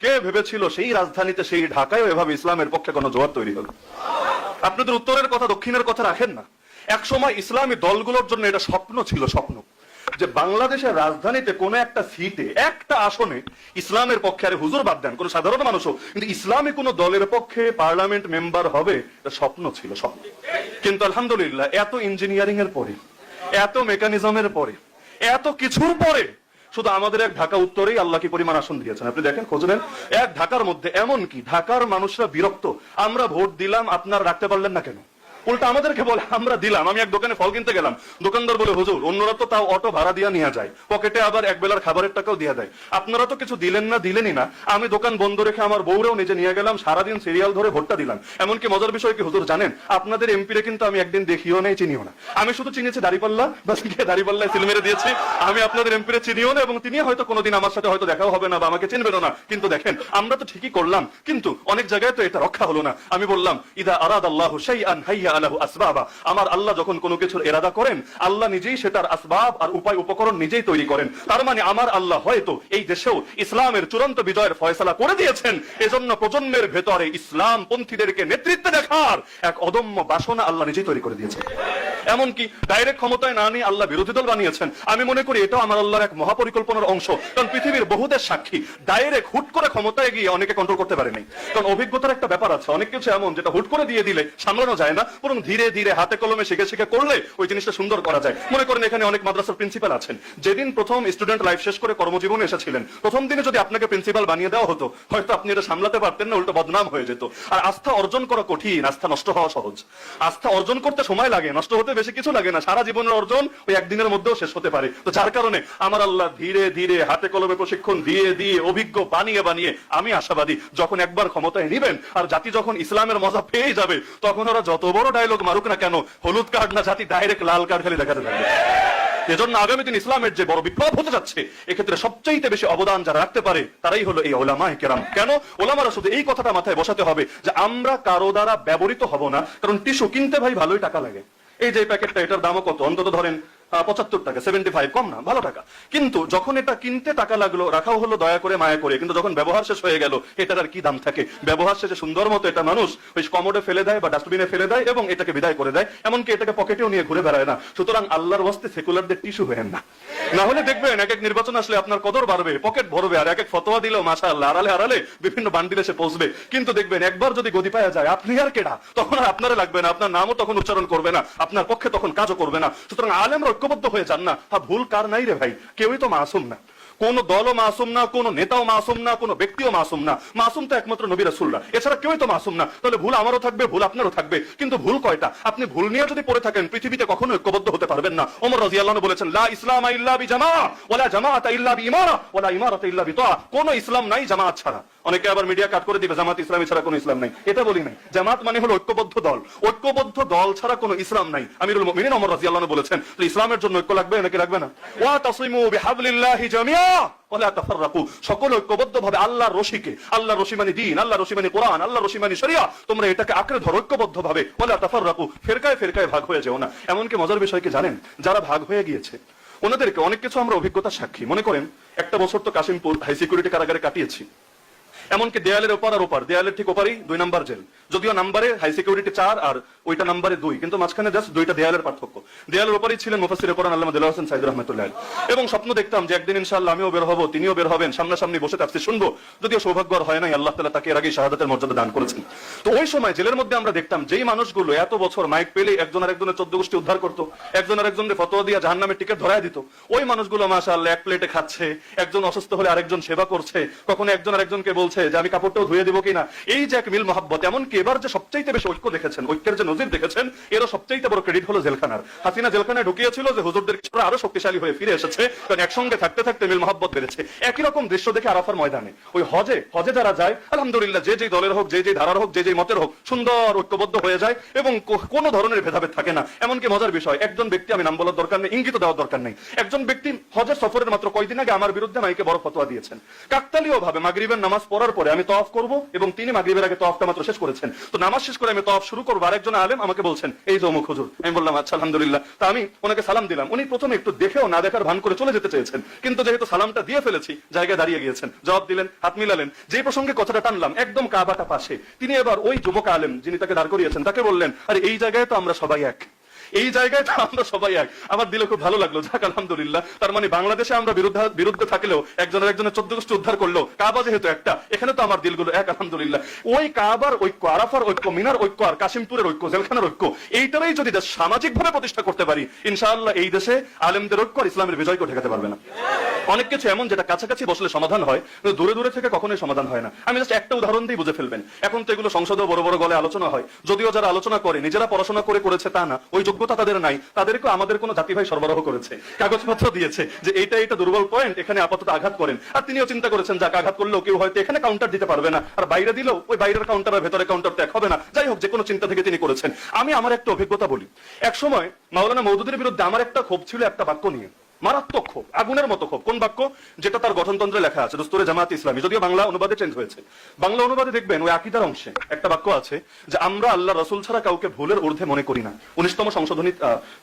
কে ভেবেছিল সেই রাজধানীতে, সেই ঢাকায় এভাবে ইসলামের পক্ষে কোনো জোয়ার তৈরি হবে? আপনাদের উত্তরের কথা দক্ষিণের কথা রাখেন না। এক সময় ইসলামী দলগুলোর জন্য এটা স্বপ্ন ছিল, স্বপ্ন যে বাংলাদেশের রাজধানীতে কোন একটা সিটে, একটা আসনে ইসলামের পক্ষে, আরে হুজুর বাদ দেন, কোন সাধারণ মানুষও, কিন্তু ইসলামী কোন দলের পক্ষে পার্লামেন্ট মেম্বার হবে, এটা স্বপ্ন ছিল, স্বপ্ন। কিন্তু আলহামদুলিল্লাহ এত ইঞ্জিনিয়ারিং এর পরে, এত মেকানিজমের পরে, এত কিছুর পরে শুধু আমাদের এক ঢাকা উত্তরেই আল্লাহ কি পরিমাণ আসন দিয়েছেন আপনি দেখেন, খোঁজ নেন। এক ঢাকার মধ্যে এমন কি ঢাকার মানুষরা বিরক্ত, আমরা ভোট দিলাম আপনারা রাখতে পারলেন না কেন? উল্টা আমাদেরকে বলে আমরা দিলাম। আমি এক দোকানে ফল কিনতে গেলাম, দোকানদার বলে হুজুর অন্যরা তো তাও অটো ভাড়া দিয়ে নিয়ে যায়, পকেটে আবার এক বেলার খাবারের টাকাও দিয়ে দেয়, আপনারা তো কিছু দিলেন না, দিলেনই না। আমি দোকান বন্ধ রেখে আমার বউরেও নিজে নিয়ে গেলাম, সারাদিন সিরিয়াল ধরে ভোটটা দিলাম। এমনকি মজার বিষয় কি হুজুর জানেন, আপনাদের এমপিরে কিন্তু আমি একদিন দেখিও নাই, চিনিও না। আমি শুধু চিনেছি দাড়িপাল্লা, বাস গিয়ে দাড়িপাল্লায় সিল মেরে দিয়েছি। আমি আপনাদের এমপিরে চিনিও না এবং তিনি হয়তো কোনোদিন আমার সাথে হয়তো দেখাও হবে না বা আমাকে চিনবেনও না। কিন্তু দেখেন আমরা তো ঠিকই করলাম, কিন্তু অনেক জায়গায় তো এটা রক্ষা হলো না। আমি বললাম ইদা আরাদাল্লাহু শাইআন হাইয়া আলাহু আসবাবা। আমার আল্লাহ যখন কোনো কিছুর ইরাদা করেন, আল্লাহ নিজেই সেটার আসবাব আর উপায় উপকরণ নিজেই তৈরি করেন। তার মানে আমার আল্লাহ হয়তো এই দেশেও ইসলামের চূড়ান্ত বিজয়ের ফয়সালা করে দিয়েছেন। এজন্য প্রজন্মের ভেতরে ইসলাম পন্থীদেরকে নেতৃত্বে দেখার এক অদম্য বাসনা আল্লাহ নিজেই তৈরি করে দিয়েছেন। এমনকি ডাইরেক্ট ক্ষমতায় না নিয়ে আল্লাহ বিরোধী দল বানিয়েছেন। আমি মনে করি এটাও আমার আল্লাহর এক মহাপরিকল্পনার অংশ। কারণ পৃথিবীর বহুদের সাক্ষী ডাইরেক্ট হুট করে ক্ষমতায় গিয়ে অনেকে কন্ট্রোল করতে পারেনি। কারণ অভিজ্ঞতার একটা ব্যাপার আছে, অনেক কিছু এমন যেটা হুট করে দিয়ে দিলে সামলানো যায় না, বরং ধীরে ধীরে হাতে কলমে শিখে শিখে করলে ওই জিনিসটা সুন্দর করা যায়। মনে করেন এখানে অনেক মাদ্রাসার প্রিন্সিপাল আছেন, যেদিন প্রথম স্টুডেন্ট লাইফ শেষ করে কর্মজীবনে এসেছিলেন, প্রথম দিনে যদি আপনাকে প্রিন্সিপাল বানিয়ে দেওয়া হতো, হয়তো আপনি এটা সামলাতে পারতেন না, উল্টো বদনাম হয়ে যেত। আর আস্থা অর্জন করা কঠিন, আস্থা নষ্ট হওয়া সহজ। আস্থা অর্জন করতে সময় লাগে, নষ্ট হতে বেশি কিছু লাগে না। সারা জীবনের অর্জন ওই একদিনের মধ্যেও শেষ হতে পারে। তো যার কারণে আমার আল্লাহ ধীরে ধীরে হাতে কলমে প্রশিক্ষণ দিয়ে দিয়ে অভিজ্ঞ বানিয়ে বানিয়ে, আমি আশাবাদী যখন একবার ক্ষমতায় নিবেন আর জাতি যখন ইসলামের মজা পেয়ে যাবে, তখন ওরা যত বড় ডায়লগ মারুক না কেন, হলুদ কার্ড না, জাতি ডাইরেক্ট লাল কার্ড খালি দেখাতে থাকবে। এজন্য আগামী দিন ইসলামের যে বড় বিপ্লব হতে যাচ্ছে, এক্ষেত্রে সবচাইতে বেশি অবদান যারা রাখতে পারে তারাই হলো এই উলামায়ে কেরাম। কেন? উলামারা শুধু এই কথাটা মাথায় বসাতে হবে যে আমরা কারো দ্বারা ব্যবহৃত হব না। কারণ টিস্যু কিনতে ভাই ভালোই টাকা লাগে। এই যে প্যাকেটটা, এটার দামও কত, অন্তত ধরেন 75 টাকা, 75, কম না, ভালো টাকা। কিন্তু যখন এটা কিনতে টাকা লাগলো, রাখাও হলো দয়া করে মায়া করে, কিন্তু যখন ব্যবহার শেষ হয়ে গেল, এটার আর কি দাম থাকে? ব্যবহার শেষে সুন্দর মতো এটা মানুষ ওই কমোডে ফেলে দেয় বা ডাস্টবিনে ফেলে দেয় এবং এটাকে বিদায় করে দেয়, এমনকি এটাকে পকেটেও নিয়ে ঘুরে বেড়ায় না। সুতরাং আল্লাহর ওয়াস্তে সেকুলারদের টিস্যু হয়েন না। না হলে দেখবেন এক এক নির্বাচন আসলে আপনার কদর বাড়বে, পকেট ভরবে, আর এক এক ফতোয়া দিলেও মাশাআল্লাহ আড়ালে আড়ালে বিভিন্ন বান্ডিল এসে পৌঁছবে। কিন্তু দেখবেন একবার যদি গদি পাওয়া যায়, আপনি আর কেডা, তখন আর আপনারা লাগবে না, আপনার নামও তখন উচ্চারণ করবে না, আপনার পক্ষে তখন কাজও করবে না। সুতরাং আলেমরা ঐক্যবদ্ধ হয়ে যান না। ভুল কার নাই রে ভাই? কেউই তো মাসুম না, কোন দলও মাসুম না, কোন নেতাও মাসুম না, কোন ব্যক্তিও মাসুম না। মাসুম তো একমাত্র নবী রাসূলরা, এছাড়া কেউই তো মাসুম না। তাহলে ভুল আমারও থাকবে, ভুল আপনারও থাকবে, কিন্তু ভুল কয়টা? আপনি ভুল নিয়ে যদি পড়ে থাকেন, পৃথিবীতে কখনো ঐক্যবদ্ধ হতে পারবেন না। ওমর রাদিয়াল্লাহু আনহু বলেছেন, লা ইসলামা ইল্লা বিজামা ওয়ালা জামাআতা ইল্লা বিইমারা ওয়ালা ইমারাতা ইল্লা বিতাআ। কোন ইসলাম নাই জামাত ছাড়া। অনেকে আবার মিডিয়া কাট করে দিবে জামাত ইসলামী ছাড়া কোনো ইসলাম নাই। এটা বলি নাই। জামাত মানে হলো ঐক্যবদ্ধ দল, ঐক্যবদ্ধ দল ছাড়া কোনো ইসলাম নাই। আমিরুল মুমিনিন ওমর রাদিয়াল্লাহু আনহু বলেছেন, তো ইসলামের জন্য ঐক্য লাগবে নাকি লাগবে না? ওয়া তাসিমু বিহাবলিল্লাহি জামিআ ওয়ালা তাফাররাকু। সকল ঐক্যবদ্ধভাবে আল্লাহর রশিকে, আল্লাহর রশি মানে দ্বীন, আল্লাহর রশি মানে কোরআন, আল্লাহর রশি মানে শরিয়া, তোমরা এটাকে আঁকড়ে ধরো ঐক্যবদ্ধভাবে। ওয়ালা তাফাররাকু, ফিরকায় ফিরকায় ভাগ হয়ে যেও না। এমনকি মজার বিষয় কি জানেন? যারা ভাগ হয়ে গিয়েছে ওনাদেরকে অনেক কিছু আমরা অভিজ্ঞতার সাক্ষী। মনে করেন একটা বছর তো কাশিমপুর হাই সিকিউরিটি কারাগারে কাটিয়েছি। এমনকি দেয়ালের ওপার আর ওপার, দেয়ালের ঠিক ওপারেই 2 নাম্বার জেল। যদিও নাম্বারে হাই সিকিউরিটি 4 আর ওইটা নাম্বারে 2, কিন্তু মাঝখানে জাস্ট 2টা দেয়ালের পার্থক্য। দেয়ালের ওপারেই ছিলেন মুফাসসিরে কোরআন আল্লামা দেলাওয়ার হোসেন সাইদ রাহমাতুল্লাহ আলাইহি। এবং স্বপ্ন দেখতাম যে একদিন ইনশাআল্লাহ আমিও বের হব, তিনিও বের হবেন, সামনাসামনি বসে তাফসীর শুনবো। যদিও সৌভাগ্য আর হয় নাই, আল্লাহ তাআলা তাকে এর আগেই শাহাদাতের মর্যাদা দান করেছেন। তো ওই সময় জেলের মধ্যে আমরা দেখতাম যেই মানুষগুলো এত বছর মাইক পেলে একজন আরেকজনের 14 গোষ্ঠী উদ্ধার করতো, একজন আরেকজনের ফতোয়া দিয়ে জাহান্নামের টিকিট ধরায় দিত, ওই মানুষগুলো মাশাআল্লাহ এক প্লেটে খাচ্ছে, একজন অসুস্থ হলে আরেকজন সেবা করছে, কখনো একজন আরেকজনকে বলছে যে আমি কাপড়টাও ধুয়ে দিব কিনা। এই যে এক মিল মহাব্বত, এমনকি এবার যে সবচাইতে বেশি ঐক্য দেখেছেন, ঐক্যের যে নজির দেখেছেন, এরও সবচাইতে বড় ক্রেডিট হলো জেলখানার। হাসিনা জেলখানায় ঢুকিয়েছিল যে হুজুরদের কিছুটা আরো শক্তিশালী হয়ে ফিরে এসেছে, কারণ একসঙ্গে থাকতে থাকতে মিল মহাব্বত বেড়েছে। একই রকম দৃশ্য দেখে আরাফার ময়দানে ওই হজে যারা যায়, আলহামদুলিল্লাহ যে যেই দলের হোক, যে যেই ধারার হোক, যে যেই মতের হোক, সুন্দর ঐক্যবদ্ধ হয়ে যায় এবং কোনো ধরনের ভেদাভেদ থাকে না। এমনকি মজার বিষয়, একজন ব্যক্তি, আমি নাম বলার দরকার নেই, ইঙ্গিত দেওয়ার দরকার নেই, একজন ব্যক্তি হজের সফরের মাত্র কয়দিন আগে আমার বিরুদ্ধে মাইকে বড় ফতোয়া দিয়েছেন। কাকতালীয় ভাবে মাগরিবের নামাজ পড়ার পরে আমি তওয়াফ করব এবং তিনি মাগরিবের আগে তওয়াফটা মাত্র শেষ করেছেন। তো নামাজ শেষ করে আমি তওয়াফ শুরু করব, আরেকজন আলেম আমাকে বলছেন এই যে অমুক হুজুর। আমি বললাম আচ্ছা আলহামদুলিল্লাহ। তা আমি ওনাকে সালাম দিলাম। উনি প্রথমে একটু দেখেও না দেখার ভান করে চলে যেতে চেয়েছেন, কিন্তু যেহেতু সালামটা দিয়ে ফেলেছি, জায়গায় দাঁড়িয়ে গিয়েছেন, জবাব দিলেন, হাত মিলালেন। যে প্রসঙ্গে কথাটা টানলাম একদম কাবাটা পাশে, তিনি এবার ওই যুবক আলেম যিনি তাকে দাঁড় করিয়েছেন তাকে বললেন, আরে এই জায়গায় তো আমরা সবাই এক, এই জায়গায় তো আমরা সবাই এক। আমার দিলে খুব ভালো লাগলো, যাক আলহামদুলিল্লাহ। তার মানে বাংলাদেশে আমরা বিরুদ্ধে থাকলেও একজনের 14 গোষ্ঠী উদ্ধার করলো, কাবা যেহেতু একটা, এখানে তো আমার দিলগুলো এক আলহামদুলিল্লাহ। ওই কাবার ঐক্য, আরাফার ঐক্য, মিনার ঐক্য আর কাশিমপুরের ঐক্য, জেলখানার ঐক্য, এইটারই যদি দেশ সামাজিক ভাবে প্রতিষ্ঠা করতে পারি, ইনশাআল্লাহ এই দেশে আলেমদের ঐক্য আর ইসলামের বিজয়কে ঠেকাতে পারবে না। অনেক কিছু এমন যেটা কাছাকাছি বসলে সমাধান হয়, কিন্তু দূরে দূরে থেকে কখনোই সমাধান হয় না। আমি জাস্ট একটা উদাহরণ দিয়ে বুঝে ফেলবেন। এখন তো এগুলো সংসদে বড় বড় গলে আলোচনা হয়, যদিও যারা আলোচনা করে নিজেরা পড়াশোনা করেছে তা না, ওই যোগ্যতা তাদের নাই, তাদেরকে আমাদের কোন জাতি ভাই সরবরাহ করেছে, কাগজপত্র দিয়েছে যে এইটা দুর্বল পয়েন্ট, এখানে আপাতত আঘাত করেন। আর তিনিও চিন্তা করেছেন যাক আঘাত করলেও কেউ হয়তো এখানে কাউন্টার দিতে পারবে না, আর বাইরে দিলেও ওই বাইরের কাউন্টার আর ভেতরে কাউন্টার ত্যাগ হবে না। যাই হোক, যে কোনো চিন্তা থেকে তিনি করেছেন। আমি আমার একটা অভিজ্ঞতা বলি। এক সময় মাওলানা মওদুদের বিরুদ্ধে আমার একটা ক্ষোভ ছিল একটা বাক্য নিয়ে। মারাত্মক ক্ষোভ, আগুনের মতো ক্ষোভ। কোন বাক্য? যেটা তার গঠনতন্ত্রে লেখা আছে, দস্তুরে জামাত ইসলামী, যদিও বাংলা অনুবাদে চেঞ্জ হয়েছে। বাংলা অনুবাদে দেখবেন ওই আকীদার অংশে একটা বাক্য আছে যে আমরা আল্লাহ রাসূল ছাড়া কাউকে ভুলের ঊর্ধ্বে মনে করি না। 19তম সংশোধনী,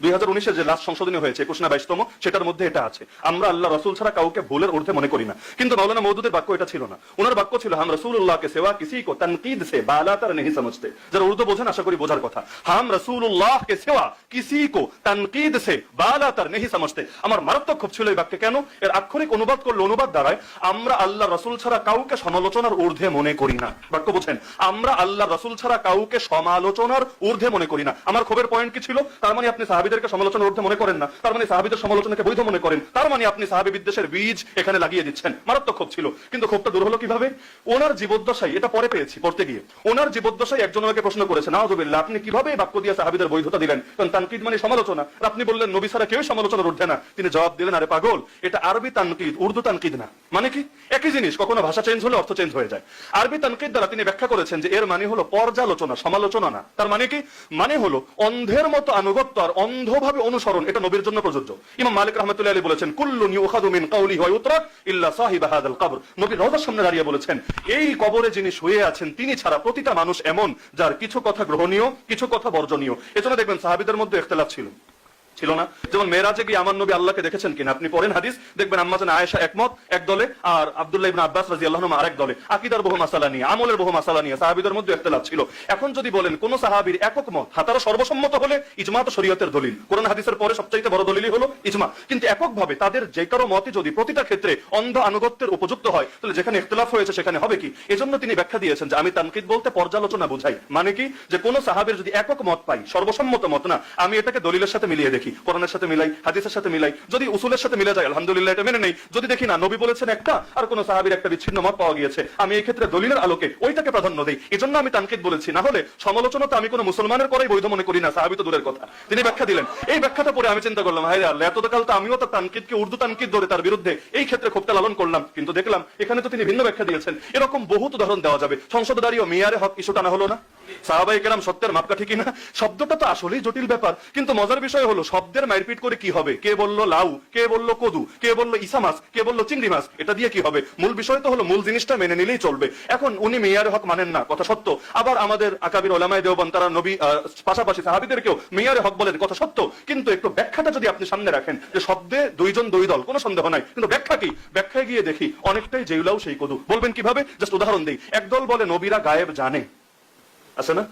2019-এর যে লাস্ট সংশোধনী হয়েছে 21 না 22তম, সেটার মধ্যে এটা আছে, আমরা আল্লাহ রাসূল ছাড়া কাউকে ভুলের ঊর্ধ্বে মনে করি না। কিন্তু মাওলানা মওদুদের বাক্য এটা ছিল না। ওনার বাক্য ছিল হাম রাসূলুল্লাহকে সিওয়া কিসি কো তানকিদ সে বালাতার नहीं समझते। যারা উর্দু বোঝেন আশা করি বোঝার কথা। হাম রাসূলুল্লাহকে সিওয়া কিসি কো তানকিদ সে বালাতার नहीं समझते। আমার মারাত্মক ক্ষোভ ছিল এই বাক্যে। কেন? এর আক্ষরিক অনুবাদ করলে অনুবাদ দাঁড়ায় আমরা আল্লাহ রাসূল ছাড়া কাউকে সমালোচনার ঊর্ধ্বে মনে করি না। বাক্য বোঝেন, আমরা আল্লাহ রাসূল ছাড়া কাউকে সমালোচনার ঊর্ধ্বে মনে করি না। আমার ক্ষোভের পয়েন্ট কি ছিল? তার মানে আপনি সাহাবীদেরকে সমালোচনার ঊর্ধ্বে মনে করেন না, তার মানে সাহাবীদের সমালোচনাকে বৈধ মনে করেন, তার মানে আপনি সাহাবী বিদ্বেষের বীজ এখানে লাগিয়ে দিচ্ছেন। মারাত্মক ক্ষোভ ছিল। কিন্তু ক্ষোভটা দূর হলো কিভাবে? ওনার জীবদ্দশায়, এটা পরে পেয়েছি পড়তে গিয়ে, ওনার জীবদ্দশায় একজন আমাকে প্রশ্ন করেছে, নাউযুবিল্লাহ, আপনি কিভাবে এই বাক্য দিয়ে সাহাবীদের বৈধতা দিলেন? কারণ তানকিদ মানে সমালোচনা, আর আপনি বললেন নবী ছাড়া কেউ সমালোচনার ঊর্ধ্বে না। তিনি জবাব দিলেন, আরে পাগল, এটা আরবি তানকিদ, উর্দু তানকিদ না। মানে কি? একই জিনিস, কখনো ভাষা চেঞ্জ হলে অর্থ চেঞ্জ হয়ে যায়। আরবি তানকিদ দ্বারা তিনি ব্যাখ্যা করেছেন যে এর মানে হলো পর্যালোচনা, সমালোচনা না। তার মানে কি? মানে হলো অন্ধের মতো আনুগত্য আর অন্ধভাবে অনুসরণ, এটা নবীর জন্য প্রযোজ্য। ইমাম মালিক রাহমাতুল্লাহি আলাইহি বলেছেন, কুল্লুন ইউখাযু মিন কাওলিহি ওয়া ইউতরাক ইল্লা সাহিবা হাযাল কবর। নবী রওজার সামনে দাঁড়িয়ে বলেছেন, এই কবরে যিনি শুয়ে আছেন তিনি ছাড়া প্রতিটা মানুষ এমন যার কিছু কথা গ্রহণীয়, কিছু কথা বর্জনীয়। এজন্য দেখবেন সাহাবীদের মধ্যে ইখতিলাফ ছিল না। যেমন মেরাজে গিয়ে আমার নবী আল্লাহকে দেখেছেন কিনা, আপনি পড়েন হাদিস, দেখবেন আম্মা জান আয়েশা একমত এক দলে, আর আব্দুল্লাহ ইবনে আব্বাস রাদিয়াল্লাহু আনহু আরেক দলে। আকীদার বহু মাসালা নিয়ে, আমলের বহু মাসালা নিয়ে সাহাবীদের মধ্যে ইখতিলাফ ছিল। এখন যদি বলেন কোন সাহাবীর একক মত, হাতারা সর্বসম্মত হলে ইজমা তো শরীয়তের দলিল, কোরআন হাদিসের পরে সবচেয়ে বড় দলিলই হলো ইজমা। কিন্তু এককভাবে তাদের যে কারো মতই যদি প্রতিটা ক্ষেত্রে অন্ধ আনুগত্যের উপযুক্ত হয়, তাহলে যেখানে ইখতিলাফ হয়েছে সেখানে হবে কি? এজন্য তিনি ব্যাখ্যা দিয়েছেন যে আমি তানকিদ বলতে পর্যালোচনা বুঝাই। মানে কি? যে কোন সাহাবীর যদি একক মত পাই, সর্বসম্মত মত না, আমি এটাকে দলিলের সাথে মিলিয়ে দেখি, কোরআনের সাথে মিলাই, হাদিসের সাথে মিলাই। যদি উসুলের সাথে মিলে যায় আলহামদুলিল্লাহ, এটা মেনে নেই। যদি দেখি না, নবী বলেছেন একটা আর কোন সাহাবীর একটা বিচ্ছিন্ন মত পাওয়া গিয়েছে, আমি এই ক্ষেত্রে দলিলের আলোকে ওইটাকে প্রাধান্য দেই। এজন্য আমি তানকিদ বলেছি। না হলে সমালোচনা তো আমি কোন মুসলমানের করাই বৈধ মনে করি না, সাহাবী তো দূরের কথা। তিনি ব্যাখ্যা দিলেন। এই ব্যাখ্যাটা পরে আমি চিন্তা করলাম, হায় আল্লাহ, এতকাল তো আমিও তো তানকিদকে উর্দু তানকিদ ধরে তার বিরুদ্ধে এই ক্ষেত্রে ক্ষোভটা লালন করলাম, কিন্তু দেখলাম এখানে তো তিনি ভিন্ন ব্যাখ্যা দিয়েছেন। এরকম বহুত উদাহরণ দেওয়া যাবে। সংসদে দাঁড়িয়ে মেয়ারে হক ইস্যুটা না হলো না? সাহাবায়ে কেরাম সত্যের মাপকাঠি কিনা? শব্দটা তো আসলেই জটিল ব্যাপার, কিন্তু মজার বিষয় হলো শব্দের মারপিট করে কি হবে? কে বললো লাউ, কে বললো কদু, কে বললো ইসা মাছ, কে বললো চিংড়ি মাছ, এটা দিয়ে কি হবে? মূল বিষয় তো হলো মূল জিনিসটা মেনে নিলেই চলবে। এখন উনি মেয়ারে হক মানেন না, কথা সত্য। আবার আমাদের আকাবির ওলামায়ে দেওবন্দ তারা নবী পাশাপাশি সাহাবীদেরকেও মেয়ারে হক বলেন, কথা সত্য। কিন্তু একটু ব্যাখ্যাটা যদি আপনি সামনে রাখেন যে শব্দে দুইজন দুই দল, কোনো সন্দেহ নাই, কিন্তু ব্যাখ্যা কি? ব্যাখ্যায় গিয়ে দেখি অনেকটাই যেউলাও সেই কদু। বলবেন কিভাবে? জাস্ট উদাহরণ দেই। একদল বলে নবীরা গায়েব জানে, আছে না?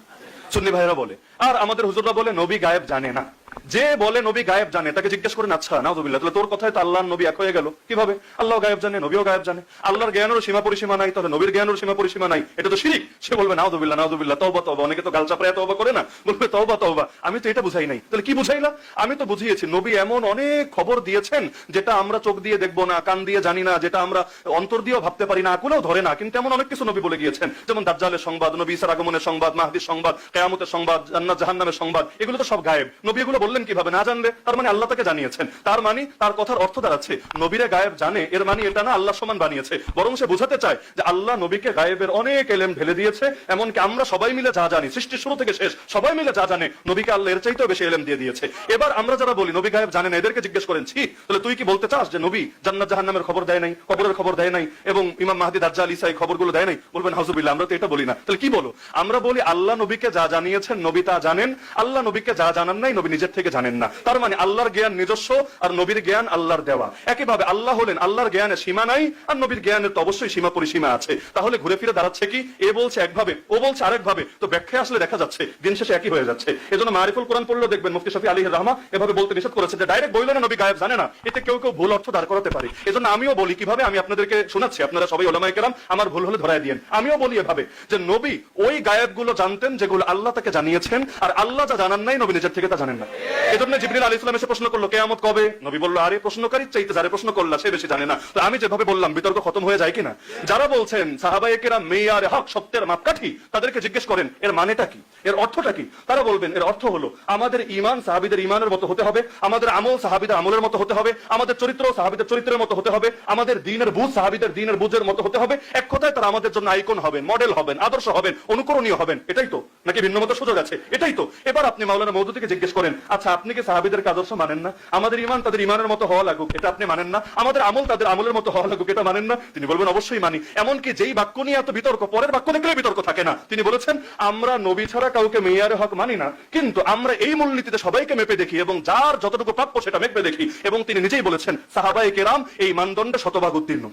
সুন্নি ভাইরা বলে। আর আমাদের হুজুররা বলে নবী গায়েব জানে না। যে বলে নবী গায়েব জানে তাকে জিজ্ঞেস করেন, আচ্ছা নাউযুবিল্লাহ, তাহলে তোর কথায় তো আল্লাহর নবী এক হয়ে গেল কিভাবে? আল্লাহ গায়েব জানে, নবীও গায়েব জানে, আল্লাহর জ্ঞানেরও সীমা পরিসীমা নাই, তাহলে নবীর জ্ঞানেরও সীমা পরিসীমা নাই, এটা তো শিরক। সে বলবে নাউযুবিল্লাহ, নাউযুবিল্লাহ, তওবা তওবা। অনেকে তো গাল চাপড়ায় তওবা করে না, বলবে তওবা তওবা। আমি তো এটা বুঝাই নাই। তাহলে কি বুঝাইলা? আমি তো বুঝিয়েছি নবী এমন অনেক খবর দিয়েছেন যেটা আমরা চোখ দিয়ে দেখবো না, কান দিয়ে জানি না, যেটা আমরা অন্তর দিয়েও ভাবতে পারি না, আকুলেও ধরে না, কিন্তু এমন অনেক কিছু নবী বলে গিয়েছেন। যেমন দাজ্জালের সংবাদ, নবী ঈসার আগমনের সংবাদ, মাহদির সংবাদ, কিয়ামতের সংবাদ, জান্নাত জাহান্নামের সংবাদ, এগুলো তো সব গায়েব। নবী এগুলো বললেন কিভাবে? না জানলে? তার মানে আল্লাহ তাকে জানিয়েছেন। তার মানে তার কথার অর্থ দাঁড়াচ্ছে নবীরা গায়েব জানে, এর মানে এটা না আল্লাহ সমান বানিয়েছে, বরং সে বোঝাতে চায় যে আল্লাহ নবীকে গায়েবের অনেক এলেম ঢেলে দিয়েছে। এমনকি আমরা সবাই মিলে যা জানি, সৃষ্টির শুরু থেকে শেষ সবাই মিলে যা জানে, নবীকে আল্লাহ এর চাইতেও বেশি এলেম দিয়ে দিয়েছে। এবার আমরা যারা বলি নবী গায়েব জানে না, এদেরকে জিজ্ঞেস করেন, ছি, তাহলে তুই কি বলতে চাস যে নবী জান্নাত জাহান্নামের খবর দেয় নাই, কবরের খবর দেয় নাই, এবং ইমাম মাহদি দাজ্জাল ঈসা এই খবরগুলো দেয় নাই? বলবেন হাউজুবিল্লাহ, আমরা তো এটা বলি না। তাহলে কি বলো? আমরা বলি আল্লাহ নবীকে যা জানিয়েছেন নবী তা জানেন, আল্লাহ নবীকে যা জানান নাই নবী নিজের থেকে জানেন না। তার মানে আল্লাহর জ্ঞান নিজস্ব আর নবীর জ্ঞান আল্লাহর দেওয়া। একইভাবে আল্লাহ হলেন, আল্লাহর জ্ঞানের সীমা নাই আর নবীর জ্ঞানের তো অবশ্যই সীমা পরিসীমা আছে। তাহলে ঘুরে ফিরে দাঁড়াচ্ছে কি? এ বলছে একভাবে, ও বলছে আরেকভাবে, তো ব্যাখ্যা আসলে দেখা যাচ্ছে দিন শেষে একই হয়ে যাচ্ছে। এজন্য মারিফুল কোরআন পড়লেও দেখবেন মুফতি শফি আলাইহির রহমা এভাবে বলতে নিষেধ করেছে যে ডাইরেক্ট বইল না নবী গায়েব জানে না, এতে কেউ কেউ ভুল অর্থ দাঁড় করাতে পারে। এজন্য আমিও বলি কিভাবে, আমি আপনাদেরকে শোনাচ্ছি, আপনারা সবাই ওলামায়ে কেরাম আমার ভুল হলে ধরায় দিয়েন। আমিও বলি এভাবে যে নবী ওই গায়েবগুলো জানতেন যেগুলো আল্লাহ তাকে জানিয়েছেন, আর আল্লাহ যা জানান নাই নবী নিজের থেকে তা জানেন না। এজন্য জিবরিল আলাইহিস সালাম এসে প্রশ্ন করলো কিয়ামত কবে? নবী বলল, আরে প্রশ্নকারীর চাইতে যারে প্রশ্ন করলা সে বেশি জানে না। তো আমি যেভাবে বললাম বিতর্ক খতম হয়ে যায় কিনা? যারা বলছেন সাহাবায়ে কেরাম মেয়ারে হক, সত্যের মাপকাঠি, তাদেরকে জিজ্ঞেস করেন এর মানেটা কি, এর অর্থটা কি? তারা বলবেন এর অর্থ হলো আমাদের ঈমান সাহাবীদের ঈমানের মতো হতে হবে, আমাদের আমল সাহাবীদের আমলের মতো হতে হবে, আমাদের চরিত্র সাহাবীদের চরিত্রের মতো হতে হবে, আমাদের দ্বীনের বুঝ সাহাবীদের দ্বীনের বুঝের মতো হতে হবে। এক কথায় তারা আমাদের জন্য আইকন হবেন, মডেল হবেন, আদর্শ হবেন, অনুকরণীয় হবেন। এটাই তো? নাকি ভিন্ন মতো সুযোগ আছে? এটাই তো। এবার আপনি মাওলানা মওদুদীকে জিজ্ঞেস করেন আচ্ছা, আপনি কি সাহাবীদেরকে আদর্শ মানেন না? আমাদের ঈমান তাদের ঈমানের মতো হওয়া লাগুক, এটা আপনি মানেন না? আমাদের আমল তাদের আমলের মতো হওয়া লাগুক, এটা মানেন না? তিনি বলবেন অবশ্যই মানি। এমনকি যেই বাক্য নিয়ে এত বিতর্ক, পরের বাক্য দেখলে বিতর্ক থাকে না। তিনি বলেছেন আমরা নবী ছাড়া কাউকে মেয়ারে হক মানি না, কিন্তু আমরা এই মূলনীতিতে সবাইকে মেপে দেখি এবং যার যতটুকু প্রাপ্য সেটা মেপে দেখি। এবং তিনি নিজেই বলেছেন সাহাবায়ে কেরাম এই মানদণ্ডে শতভাগ উত্তীর্ণ।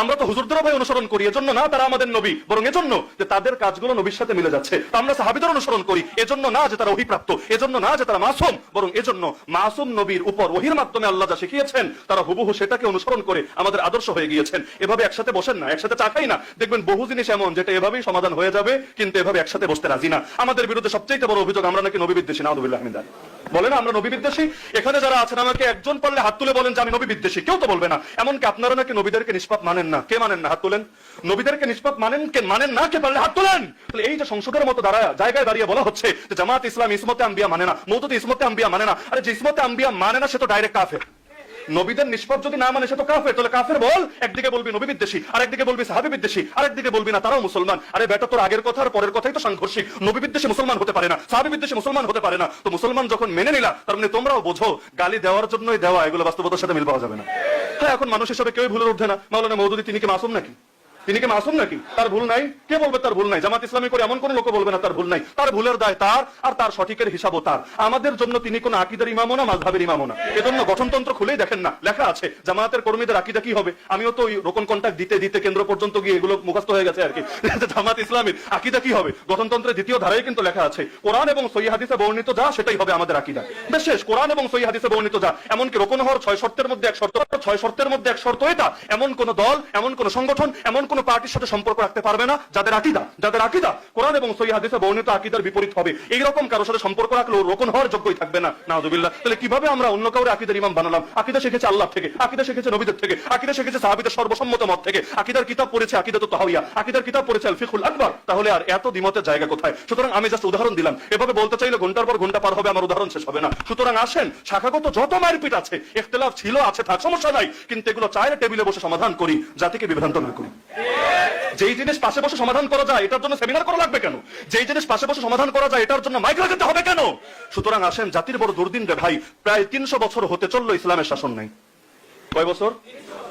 আমরা তো হুজুরদেরও ভাই অনুসরণ করি, এজন্য না তারা আমাদের নবী, বরং এজন্য যে তাদের কাজগুলো নবীর সাথে মিলে যাচ্ছে। আমরা সাহাবীদের অনুসরণ করি এজন্য না যে তারা ওহীপ্রাপ্ত, এজন্য না যে তারা মাসুম, বরং এজন্য মাসুম নবীর উপর ওহীর মাধ্যমে আল্লাহ যা শিখিয়েছেন তারা হুবহু সেটাকে অনুসরণ করে আমাদের আদর্শ হয়ে গিয়েছেন। এভাবে একসাথে বসেন না, একসাথে চা খাই না, দেখবেন বহু জিনিস এমন যেটা এভাবেই সমাধান হয়ে যাবে, কিন্তু এভাবে একসাথে বসতে রাজি না। আমাদের বিরুদ্ধে সবচেয়ে বড় অভিযোগ আমরা নাকি নবী বিদ্বেষী। নাউযুবিল্লাহ মিন যালিক। বলে না আমরা নবী বিদ্বেষী? এখানে যারা আছেন আমাকে একজন পারলে হাত তুলে বলেন যে আমি নবী বিদ্বেষী। কেউ তো বলবে না। এমনকি আপনারা নাকি নবীদেরকে নিষ্পাপ মানেন না। কে মানেন না? হাত তুলেন। নবীদেরকে নিষ্পাপ মানেন কে? মানেন না কে? পারলে হাত তুলেন। তাহলে এই যে সংসদের মতো জায়গায় দাঁড়িয়ে বলা হচ্ছে যে জামাত ইসলাম ইসমতে আম্বিয়া মানে না, মওদুদ ইসমতে আম্বিয়া মানে না। আরে যে ইসমতে আম্বিয়া মানে না সে তো ডাইরেক্ট কাফের। নবীদের নিষ্পাপ যদি না মানে সে তো কাফের। তাহলে কাফের বল, একদিকে বলবি নবী বিদ্বেষী, আরেকদিকে বলবি সাহাবী বিদ্বেষী, আরেকদিকে বলবি না তারাও মুসলমান। আরে বেটা, তোর আগের কথা আর পরের কথাই তো সাংঘর্ষিক। নবী বিদ্বেষী মুসলমান হতে পারে না, সাহাবী বিদ্বেষী মুসলমান হতে পারে না। তো মুসলমান যখন মেনে নিলা, তার মানে তোমরাও বোঝো গালি দেওয়ার জন্যই দেওয়া, এগুলো বাস্তবতার সাথে মিল পাওয়া যাবে না। হ্যাঁ, এখন মানুষ হিসেবে কেউ ভুলের ঊর্ধ্বে না। মাওলানা মওদুদী তিনি কি মাসুম নাকি? তিনি কি মাসুম নাকি? তার ভুল নাই? কে বলবে তার ভুল নাই? জামাত ইসলামী করে এমন কোন লোক বলবে না তার ভুল নাই। তার ভুলের দায় তার, আর তার সঠিকের হিসাবও তার। আমাদের জন্য তিনি কোন আকীদার ইমামও না, মাযহাবের ইমামও না। এজন্য গঠনতন্ত্র খুলেই দেখেন না, লেখা আছে জামাতের কর্মীদের আকীদা কি হবে। আমিও তো ওই রোকন কন্টাক্ট দিতে দিতে কেন্দ্র পর্যন্ত গিয়ে এগুলো মুখস্থ হয়ে গেছে আর কি। জামাত ইসলামীর আকীদা কি হবে গঠনতন্ত্রের দ্বিতীয় ধারায় কিন্তু লেখা আছে কোরআন এবং সহিহ হাদিসে বর্ণিত যা সেটাই হবে আমাদের আকীদা। বিশেষ কোরআন এবং সহিহ হাদিসে বর্ণিত যা, এমনকি রোকন হওয়ার 6 শর্তের মধ্যে এক শর্ত, 6 শর্তের মধ্যে এক শর্ত এটা। এমন কোন দল, এমন কোন সংগঠন, এমন কোন পার্টির সাথে সম্পর্ক রাখতে পারবে না যাদের আকীদা কোরআন এবং সহিহ হাদিসে বর্ণিত আকীদার বিপরীত হবে। এই রকম কারোর সাথে সম্পর্ক রাখলেও রোকন হওয়ার যোগ্যই থাকবে না। নাউযুবিল্লাহ। তাহলে কিভাবে আমরা অন্য কাউরে আকীদার ইমাম বানালাম? আকীদা শিখেছে আল্লাহ থেকে, আকীদা শিখেছে নবীদের থেকে, আকীদা শিখেছে সাহাবীদের সর্বসম্মত মত থেকে, আকীদার কিতাব পড়েছে আকিদাতুত তাহাওয়িয়া, আকীদার কিতাব পড়েছে আল ফিকহুল আকবার। তাহলে আর এত দ্বিমতের জায়গা কোথায়? সুতরাং আমি জাস্ট উদাহরণ দিলাম। এভাবে বলতে চাইলে ঘন্টার পর ঘন্টা পার হবে, আমার উদাহরণ শেষ হবে না। সুতরাং আসেন, শাখাগত যত মারপিট আছে, ইখতিলাফ ছিল আছে থাক, সমস্যা নাই, কিন্তু এগুলো চায়ের টেবিলে বসে সমাধান করি, জাতিকে বিভ্রান্ত না করি। যেই জিনিস পাশে বসে সমাধান করা যায় এটার জন্য সেমিনার করা লাগবে কেন? যেই জিনিস পাশে বসে সমাধান করা যায় এটার জন্য মাইক লাগাতে হবে কেন? সুতরাং আসেন, জাতির বড় দুর্দিন রে ভাই, প্রায় 300 বছর হতে চললো ইসলামের শাসন নাই। কয় বছর?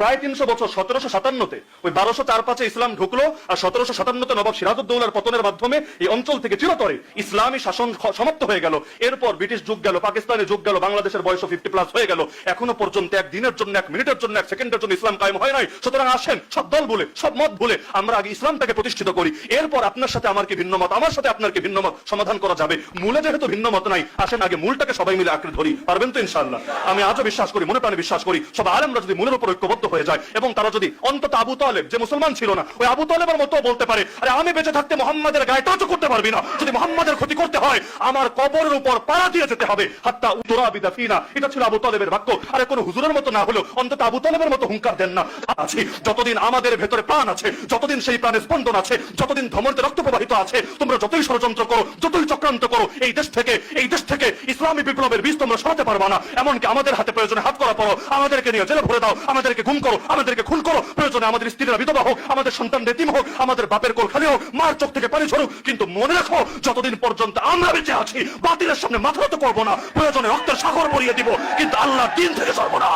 প্রায় 300 বছর। 1757-তে ওই 1204-5 ইসলাম ঢুকলো, আর 1757-তে নবাব সিরাজউদ্দৌলার পতনের মাধ্যমে এই অঞ্চল থেকে চিরতরে ইসলামী শাসন সমাপ্ত হয়ে গেল। এরপর ব্রিটিশ যুগ গেল, পাকিস্তানের যুগ গেল, বাংলাদেশের বয়স 50+ হয়ে গেল। এখনো পর্যন্ত এক দিনের জন্য, এক মিনিটের জন্য, এক সেকেন্ডের জন্য ইসলাম কায়েম হয় নাই। সুতরাং আসেন, সব দল ভুলে, সব মত ভুলে আমরা আগে ইসলামটাকে প্রতিষ্ঠিত করি। এরপর আপনার সাথে আমার কি ভিন্ন মত, আমার সাথে আপনার কি ভিন্ন মত, সমাধান করা যাবে। মূলে যেহেতু ভিন্ন মত নাই, আসেন আগে মূলটাকে সবাই মিলে আঁকড়ে ধরি। পারবেন তো ইনশাআল্লাহ? আমি আজও বিশ্বাস করি, মনে প্রাণে বিশ্বাস করি, সব আলেমরা যদি মূলের উপর ঐক্যবদ্ধ হয়ে যায় এবং তারা যদি অন্তত আবু তালেব, যে মুসলমান ছিল না, ওই আবু তালেবের মতো বলতে পারে আরে আমি বেঁচে থাকতে মুহাম্মাদের গায়ে টাচও করতে পারবি না, যদি মুহাম্মাদের ক্ষতি করতে হয় আমার কবরের উপর পাড়া দিয়ে যেতে হবে, হাত্তা তুরাবি দাফিনা। এটা ছিল আবু তালেবের বাক্য। আরে কোন হুজুরের মতো না হলেও অন্তত আবু তালেবের মতো হুঙ্কার দেন না। আছি যতদিন আমাদের ভেতরে প্রাণ আছে, যতদিন সেই প্রাণে স্পন্দন আছে, যতদিন ধমনীতে রক্ত প্রবাহিত আছে, তোমরা যতই ষড়যন্ত্র করো, যতই চক্রান্ত করো, এই দেশ থেকে ইসলামী বিপ্লবের বীজ তোমরা সরাতে পারবা না। এমনকি আমাদের হাতে প্রয়োজনে হাত করা পড়ো, আমাদেরকে নিয়ে জেলে ভরে দাও, আমাদেরকে গুম করো, আমাদেরকে খুন করো, প্রয়োজনে আমাদের স্ত্রীরা বিধবা হোক, আমাদের সন্তান এতিম হোক, আমাদের বাপের কোল খালি হোক, মার চোখ থেকে পানি ঝরুক, কিন্তু মনে রাখো যতদিন পর্যন্ত আমরা বেঁচে আছি বাতিলের সামনে মাথা নত করবো না। প্রয়োজনে রক্তের সাগর ভরিয়ে দিব, কিন্তু আল্লাহর দ্বীন থেকে সরবো না।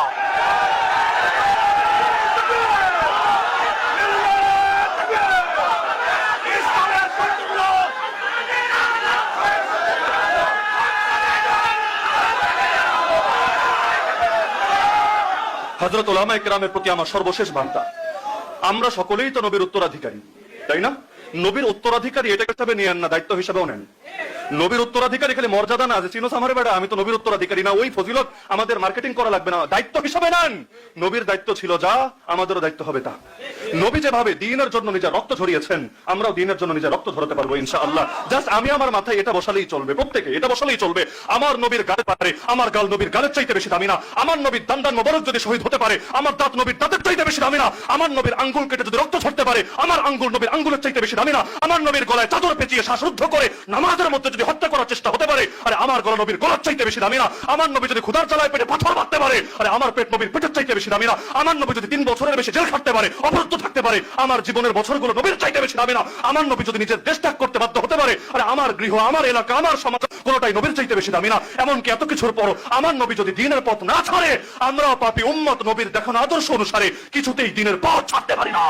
হযরত উলামায়ে কেরামের প্রতি আমার সর্বশেষ বার্তা, আমরা সকলেই তো নবীর উত্তরাধিকারী, তাই না? নবীর উত্তরাধিকারী এটা হিসাবে নিয়েন না, দায়িত্ব হিসাবেও নেন। নবীর উত্তরাধিকারী খালি মর্যাদা না যে চিনো আমারে বেটা আমি তো নবীর উত্তরাধিকারী না, ওই ফজিলত আমাদের মার্কেটিং করা লাগবে না, দায়িত্ব হিসাবে নেন। নবীর দায়িত্ব ছিল যা, আমাদেরও দায়িত্ব হবে তা। নবী যেভাবে দ্বীনের জন্য নিজের রক্ত ঝরিয়েছেন, আমরাও দ্বীনের জন্য নিজের রক্ত ঝরাতে পারবো ইনশাআল্লাহ। জাস্ট আমি আমার মাথায় এটা বসালেই চলবে, প্রত্যেকে এটা বসালেই চলবে, আমার নবীর গালে পারে, আমার গাল নবীর গালের চাইতে বেশি দামি না, আমার নবীর দান্দান মোবারক যদি শহীদ হতে পারে, আমার দাঁত নবীর দাঁতের চাইতে বেশি দামি না, আমার নবীর আঙ্গুল কেটে যদি রক্ত ঝরতে পারে, আমার আঙ্গুল নবীর আঙ্গুলের চাইতে বেশি দামি না, আমার নবীর গলায় চাদর পেঁচিয়ে শ্বাসরুদ্ধ করে নামাজের মধ্যে যদি হত্যা করার চেষ্টা হতে পারে, আরে আমার গলা নবীর গলার চাইতে বেশি দামি না, আমার নবী যদি ক্ষুধার জ্বালায় পেটে পাথর বাঁধতে পারে, আরে আমার পেট নবীর পেটের চাইতে বেশি দামি না, আমার নবী যদি 3 বছরের বেশি জেল খাটতে পারে, অবরুদ্ধ থাকতে পারে, আমার জীবনের বছরগুলো নবীর চাইতে বেশি দামি না, আমার নবী যদি নিজের দেশ ত্যাগ করতে বাধ্য হতে পারে, আরে আমার গৃহ, আমার এলাকা, আমার সমাজ কোনোটাই নবীর চাইতে বেশি দামি না। এমনকি এত কিছুর পর আমার নবী যদি দ্বীনের পথ না ছাড়ে, আমরাও পাপী উম্মত নবীর দেখানো আদর্শ অনুসারে কিছুতেই দ্বীনের পথ ছাড়তে পারি না।